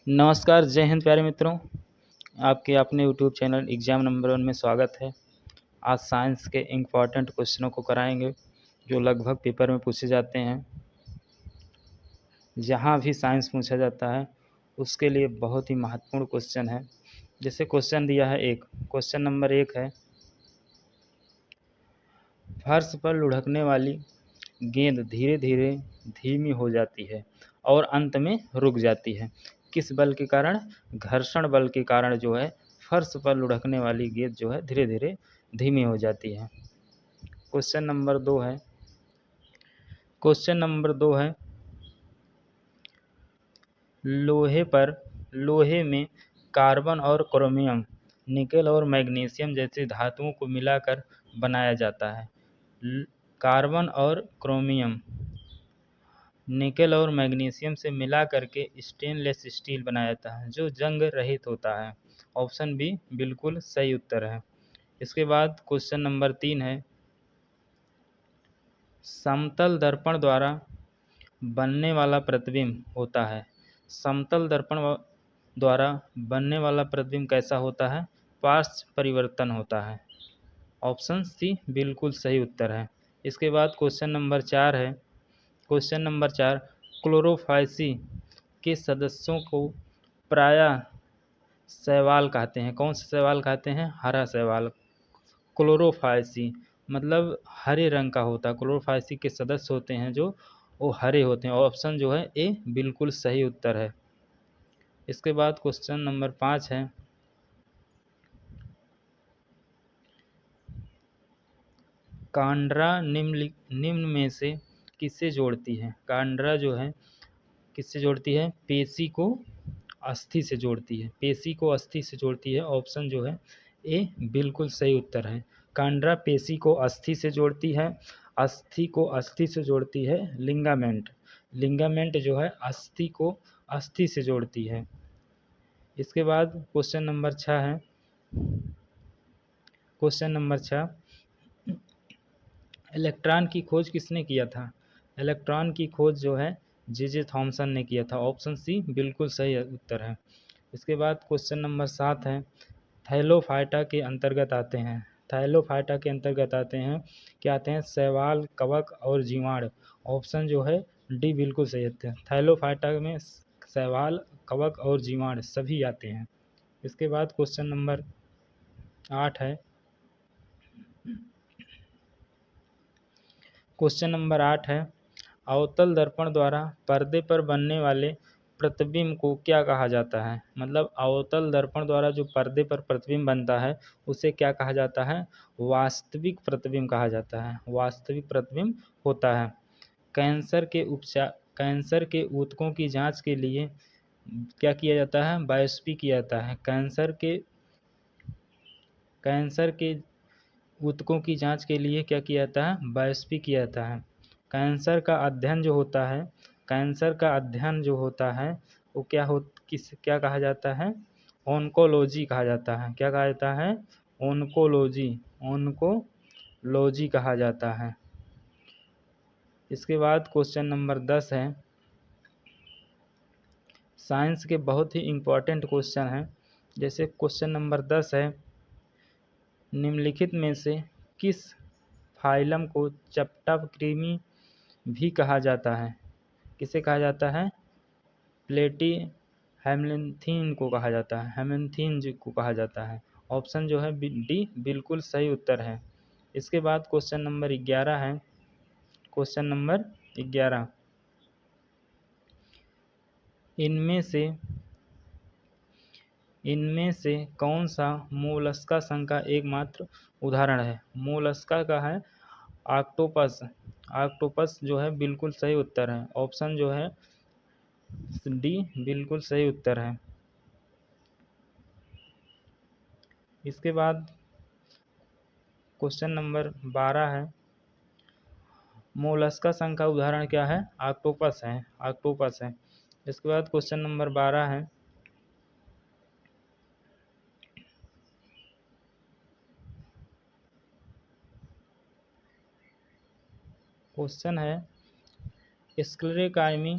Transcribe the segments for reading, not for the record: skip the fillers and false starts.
नमस्कार, जय हिंद प्यारे मित्रों। आपके अपने यूट्यूब चैनल एग्ज़ाम नंबर 1 में स्वागत है। आज साइंस के इम्पॉर्टेंट क्वेश्चनों को कराएंगे जो लगभग पेपर में पूछे जाते हैं। जहाँ भी साइंस पूछा जाता है उसके लिए बहुत ही महत्वपूर्ण क्वेश्चन है। जैसे क्वेश्चन दिया है क्वेश्चन नंबर 1 है, फर्श पर लुढ़कने वाली गेंद धीरे धीरे धीमी हो जाती है और अंत में रुक जाती है। किस बल के कारण? घर्षण बल के कारण जो है फर्श पर लुढ़कने वाली गेंद जो है धीरे धीरे धीमी हो जाती है। क्वेश्चन नंबर 2 है, लोहे में कार्बन और क्रोमियम, निकेल और मैग्नीशियम जैसी धातुओं को मिलाकर बनाया जाता है। कार्बन और क्रोमियम, निकेल और मैग्नीशियम से मिला करके स्टेनलेस स्टील बनाया जाता है जो जंग रहित होता है। ऑप्शन बी बिल्कुल सही उत्तर है। इसके बाद क्वेश्चन नंबर 3 है, समतल दर्पण द्वारा बनने वाला प्रतिबिंब होता है। समतल दर्पण द्वारा बनने वाला प्रतिबिंब कैसा होता है? पार्श्व परिवर्तन होता है। ऑप्शन सी बिल्कुल सही उत्तर है। इसके बाद क्वेश्चन नंबर 4 है, क्लोरोफाइसी के सदस्यों को प्रायः शैवाल कहते हैं। कौन सा शैवाल कहते हैं? हरा शैवाल। क्लोरोफाइसी मतलब हरे रंग का होता है। क्लोरोफाइसी के सदस्य होते हैं जो वो हरे होते हैं। ऑप्शन जो है ए बिल्कुल सही उत्तर है। इसके बाद क्वेश्चन नंबर 5 है, कांड्रा निम्न में से किससे जोड़ती है? कांड्रा जो है किससे जोड़ती है? पेशी को अस्थि से जोड़ती है। पेशी को अस्थि से जोड़ती है। ऑप्शन जो है ए बिल्कुल सही उत्तर है। कांड्रा पेशी को अस्थि से जोड़ती है। अस्थि को अस्थि से जोड़ती है लिगामेंट जो है अस्थि को अस्थि से जोड़ती है। इसके बाद क्वेश्चन नंबर 6 है, इलेक्ट्रॉन की खोज किसने किया था? इलेक्ट्रॉन की खोज जो है जे थॉमसन ने किया था। ऑप्शन सी बिल्कुल सही उत्तर है। इसके बाद क्वेश्चन नंबर 7 है, थैलोफाइटा के अंतर्गत आते हैं। क्या आते हैं? शैवाल, कवक और जीवाणु। ऑप्शन जो है डी बिल्कुल सही है। थैलोफाइटा में शैवाल, कवक और जीवाणु सभी आते हैं। इसके बाद क्वेश्चन नंबर 8 है, अवतल दर्पण द्वारा पर्दे पर बनने वाले प्रतिबिंब को क्या कहा जाता है? मतलब अवतल दर्पण द्वारा जो पर्दे पर प्रतिबिंब बनता है उसे क्या कहा जाता है? वास्तविक प्रतिबिंब कहा जाता है। वास्तविक प्रतिबिंब होता है। कैंसर के ऊतकों की जांच के लिए क्या किया जाता है? बायोप्सी किया जाता है। कैंसर के ऊतकों की जांच के लिए क्या किया जाता है? बायोप्सी किया जाता है। कैंसर का अध्ययन जो होता है वो क्या कहा जाता है? ऑन्कोलॉजी कहा जाता है। क्या कहा जाता है? ऑन्कोलॉजी कहा जाता है। इसके बाद क्वेश्चन नंबर 10 है, साइंस के बहुत ही इम्पोर्टेंट क्वेश्चन है। जैसे क्वेश्चन नंबर 10 है, निम्नलिखित में से किस फाइलम को चपटा कृमि भी कहा जाता है? किसे कहा जाता है? प्लेटी हेमलिन्थीन को कहा जाता है। को कहा जाता है। ऑप्शन जो है डी बिल्कुल सही उत्तर है। इसके बाद क्वेश्चन नंबर 11 है, इनमें से कौन सा मोलस्का संघ का एकमात्र उदाहरण है? मोलस्का का है ऑक्टोपस जो है बिल्कुल सही उत्तर है। ऑप्शन जो है डी बिल्कुल सही उत्तर है। इसके बाद क्वेश्चन नंबर 12 है, मोलस्का संघ का उदाहरण क्या है? ऑक्टोपस है। इसके बाद क्वेश्चन नंबर 12 है, क्वेश्चन है स्क्लेरेकाइमी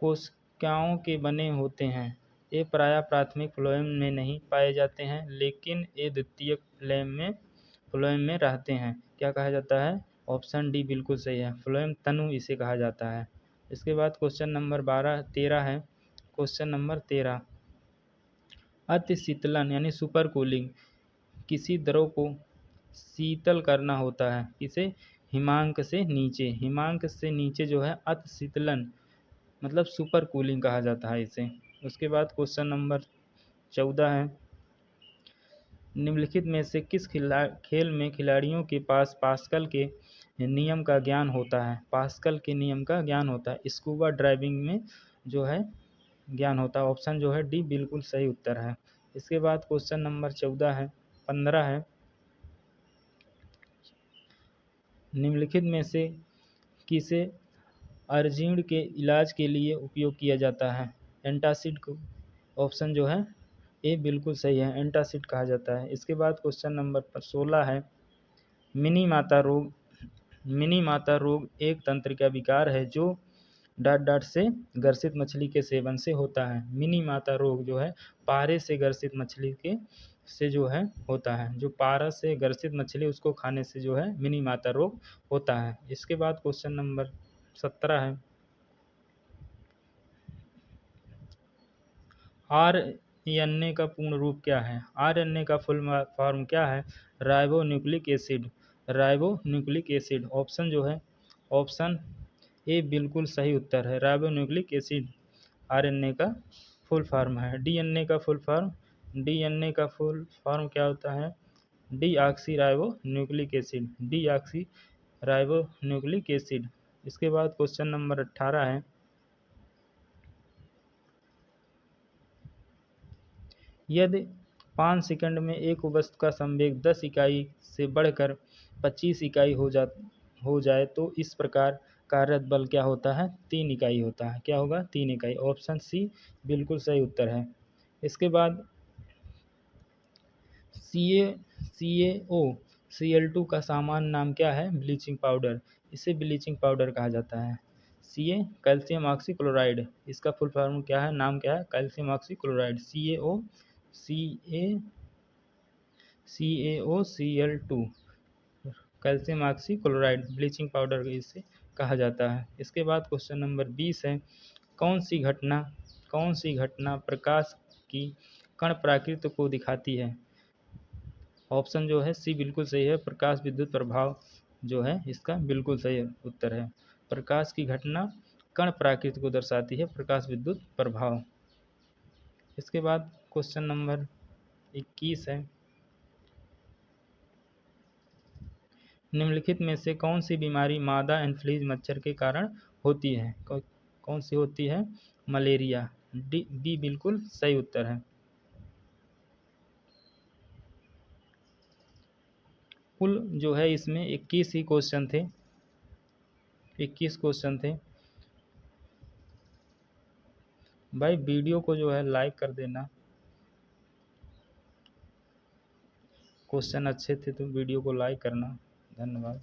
कोशिकाओं के बने होते हैं। ये प्रायः प्राथमिक फ्लोएम में नहीं पाए जाते हैं, लेकिन ये द्वितीयक फ्लोएम में रहते हैं। क्या कहा जाता है? ऑप्शन डी बिल्कुल सही है, फ्लोएम तनु इसे कहा जाता है। इसके बाद क्वेश्चन नंबर 13 है। क्वेश्चन नंबर 13, अति शीतलन यानी सुपर कूलिंग किसी द्रव को शीतल करना होता है। किसे? हिमांक से नीचे। हिमांक से नीचे जो है अति शीतलन मतलब सुपर कूलिंग कहा जाता है इसे। उसके बाद क्वेश्चन नंबर 14 है, निम्नलिखित में से किस खेल में खिलाड़ियों के पास पास्कल के नियम का ज्ञान होता है? पास्कल के नियम का ज्ञान होता है। स्कूबा ड्राइविंग में जो है ज्ञान होता है। ऑप्शन जो है डी बिल्कुल सही उत्तर है। इसके बाद क्वेश्चन नंबर 15 है, निम्नलिखित में से किसे अर्जिण के इलाज के लिए उपयोग किया जाता है? एंटासिड को। ऑप्शन जो है ए बिल्कुल सही है, एंटासिड कहा जाता है। इसके बाद क्वेश्चन नंबर 16 है, मिनी माता रोग एक तंत्रिका विकार है जो ... से ग्रसित मछली के सेवन से होता है। मिनी माता रोग जो है पारे से ग्रसित मछली के से जो है होता है। जो पारा से ग्रसित मछली उसको खाने से जो है मिनी माता रोग होता है। इसके बाद क्वेश्चन नंबर 17 है, आरएनए का पूर्ण रूप क्या है? आरएनए का फुल फॉर्म क्या है? Ribonucleic acid. Ribonucleic acid. Option जो है ऑप्शन ए बिल्कुल सही उत्तर है, राइबोन्यूक्लिक एसिड आरएनए का फुल फॉर्म है। डीएनए का फुल फॉर्म क्या होता है? Deoxy ribonucleic acid. Deoxy ribonucleic acid. इसके बाद क्वेश्चन नंबर 18 है, यदि 5 सेकंड में एक वस्तु का संवेग 10 इकाई से बढ़कर 25 इकाई हो जाए तो इस प्रकार कार्यरत बल क्या होता है? 3 इकाई होता है। क्या होगा? 3 इकाई। ऑप्शन सी बिल्कुल सही उत्तर है। इसके बाद CaCO का सामान्य नाम क्या है? Bleaching powder. इसे ब्लीचिंग पाउडर कहा जाता है। Ca calcium oxychloride. इसका फुल फॉर्म क्या है? नाम क्या है? Calcium oxychloride. CaCO calcium oxychloride bleaching powder इसे कहा जाता है। इसके बाद क्वेश्चन नंबर 20 है, कौन सी घटना प्रकाश की कण प्राकृत को दिखाती है? ऑप्शन जो है सी बिल्कुल सही है, प्रकाश विद्युत प्रभाव जो है इसका बिल्कुल सही उत्तर है। प्रकाश की घटना कण प्राकृत को दर्शाती है, प्रकाश विद्युत प्रभाव। इसके बाद क्वेश्चन नंबर 21 है, निम्नलिखित में से कौन सी बीमारी मादा एनफ्लूएंजा मच्छर के कारण होती है? कौन सी होती है? मलेरिया। बी बिल्कुल सही उत्तर है। कुल जो है इसमें 21 ही क्वेश्चन थे, 21 क्वेश्चन थे। भाई वीडियो को जो है लाइक कर देना, क्वेश्चन अच्छे थे तो वीडियो को लाइक करना। धन्यवाद।